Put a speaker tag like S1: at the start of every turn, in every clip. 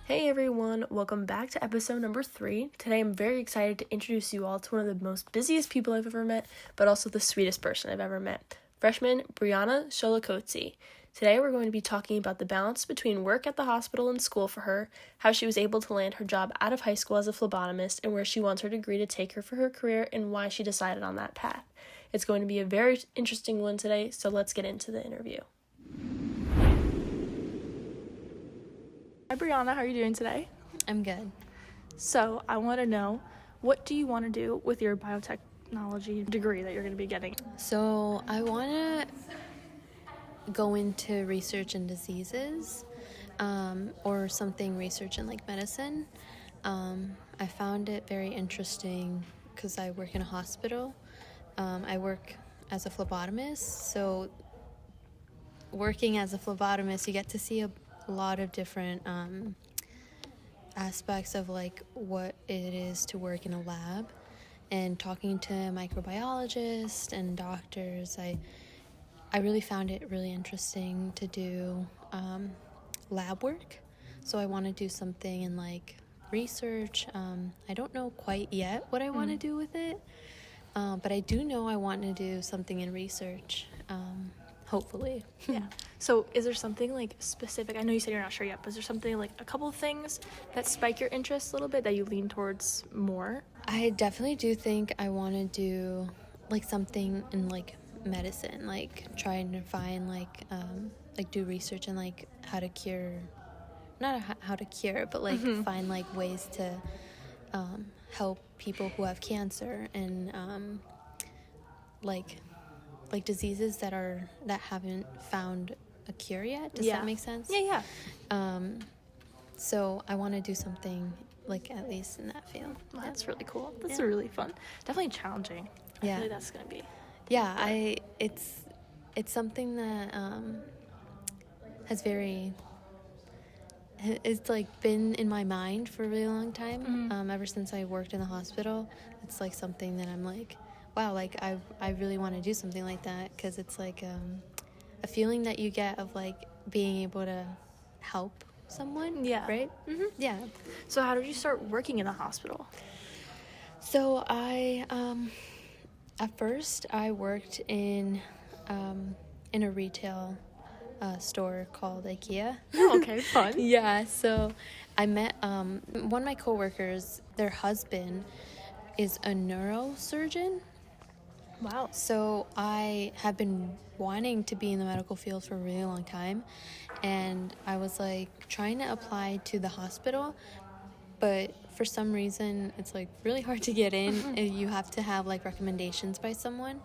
S1: Hey everyone, welcome back to episode number 3. Today I'm very excited to introduce you all to one of the most busiest people I've ever met, but also the sweetest person I've ever met, freshman Brianna Sholokotsi. Today we're going to be talking about the balance between work at the hospital and school for her, how she was able to land her job out of high school as a phlebotomist, and where she wants her degree to take her for her career and why she decided on that path. It's going to be a very interesting one today, so let's get into the interview. Hi Brianna, how are you doing today?
S2: I'm good.
S1: So I want to know, what do you want to do with your biotechnology degree that you're going to be getting?
S2: So I want to go into research in diseases, or something research in like medicine. I found it very interesting because I work in a hospital. I work as a phlebotomist. So working as a phlebotomist, you get to see a lot of different aspects of like what it is to work in a lab, and talking to microbiologists and doctors, I really found it really interesting to do lab work. So I want to do something in like research. I don't know quite yet what I want to do with it, but I do know I want to do something in research, hopefully.
S1: Yeah. So is there something like specific? I know you said you're not sure yet, but is there something like a couple of things that spike your interest a little bit that you lean towards more?
S2: I definitely do think I want to do like something in like medicine, like trying to find like do research and like how to cure, not how to cure, but like find like ways to help people who have cancer and like diseases that haven't found a cure yet. Does that make sense?
S1: Yeah.
S2: So I want to do something like at least in that field.
S1: Well, that's really cool. That's really fun. Definitely challenging. I
S2: Yeah.
S1: feel like that's gonna be.
S2: Yeah, it's something that it's like been in my mind for a really long time. Ever since I worked in the hospital, it's like something that I'm like, wow, like I really want to do something like that, because it's like a feeling that you get of like being able to help someone.
S1: Yeah.
S2: Right. Yeah.
S1: So how did you start working in the hospital?
S2: So I at first I worked in a retail store called IKEA.
S1: Oh, okay, fun.
S2: Yeah, so I met one of my coworkers. Their husband is a neurosurgeon.
S1: Wow.
S2: So I have been wanting to be in the medical field for a really long time, and I was like trying to apply to the hospital, but for some reason it's like really hard to get in. You have to have like recommendations by someone.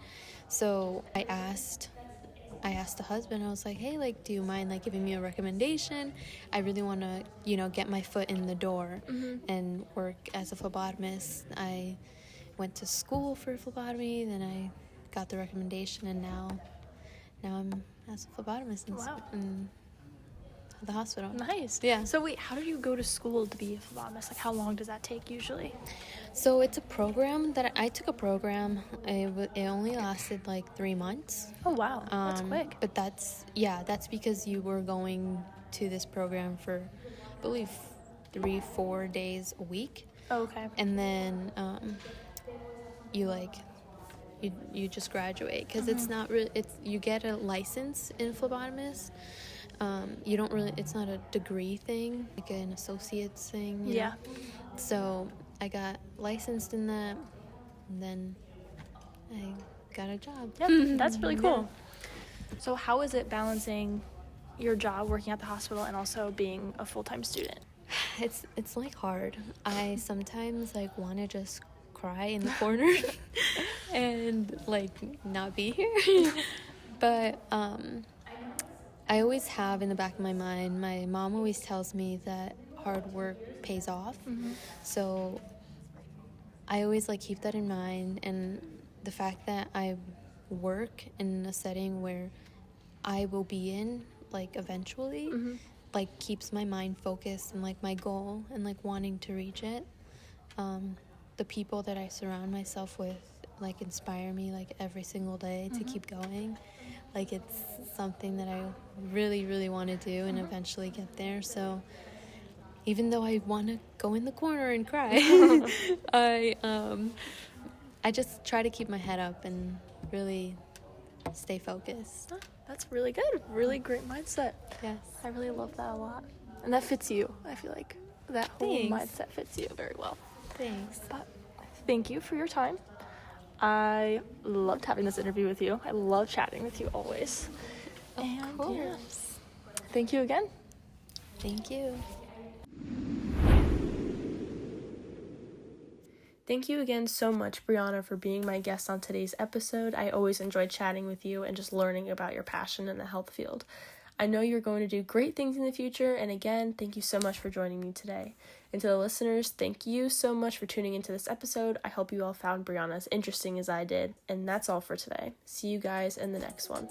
S2: So I asked the husband, I was like, hey, like, do you mind like giving me a recommendation? I really want to, get my foot in the door and work as a phlebotomist. I went to school for phlebotomy, then I got the recommendation, and now I'm as a phlebotomist in the hospital.
S1: Nice.
S2: Yeah.
S1: So wait, how did you go to school to be a phlebotomist? Like, how long does that take usually?
S2: So it's a program that I took a program. It only lasted like 3 months.
S1: Oh wow, that's quick.
S2: But that's because you were going to this program for, I believe, 3-4 days a week.
S1: Oh, okay.
S2: And then you just graduate, because it's not really, you get a license in phlebotomist. You don't really, it's not a degree thing, like an associate's thing. You know? So I got licensed in that, and then I got a job.
S1: Yep, that's really cool. So how is it balancing your job working at the hospital and also being a full-time student?
S2: It's like hard. I sometimes like want to just cry in the corner and like not be here. But I always have in the back of my mind, my mom always tells me that hard work pays off. So I always like keep that in mind, and the fact that I work in a setting where I will be in like eventually like keeps my mind focused and like my goal and like wanting to reach it. The people that I surround myself with like inspire me like every single day to keep going. Like it's something that I really, really want to do and eventually get there. So even though I want to go in the corner and cry, I just try to keep my head up and really stay focused.
S1: Oh, that's really good. Really great mindset.
S2: Yes.
S1: I really love that a lot. And that fits you. I feel like that whole
S2: Thanks.
S1: mindset fits you very well.
S2: Thanks.
S1: But thank you for your time. I loved having this interview with you. I love chatting with you always.
S2: Of
S1: And
S2: course.
S1: yeah, thank you again.
S2: Thank you.
S1: Thank you again so much, Brianna, for being my guest on today's episode. I always enjoyed chatting with you and just learning about your passion in the health field. I know you're going to do great things in the future, and again, thank you so much for joining me today. And to the listeners, thank you so much for tuning into this episode. I hope you all found Brianna as interesting as I did, and that's all for today. See you guys in the next one.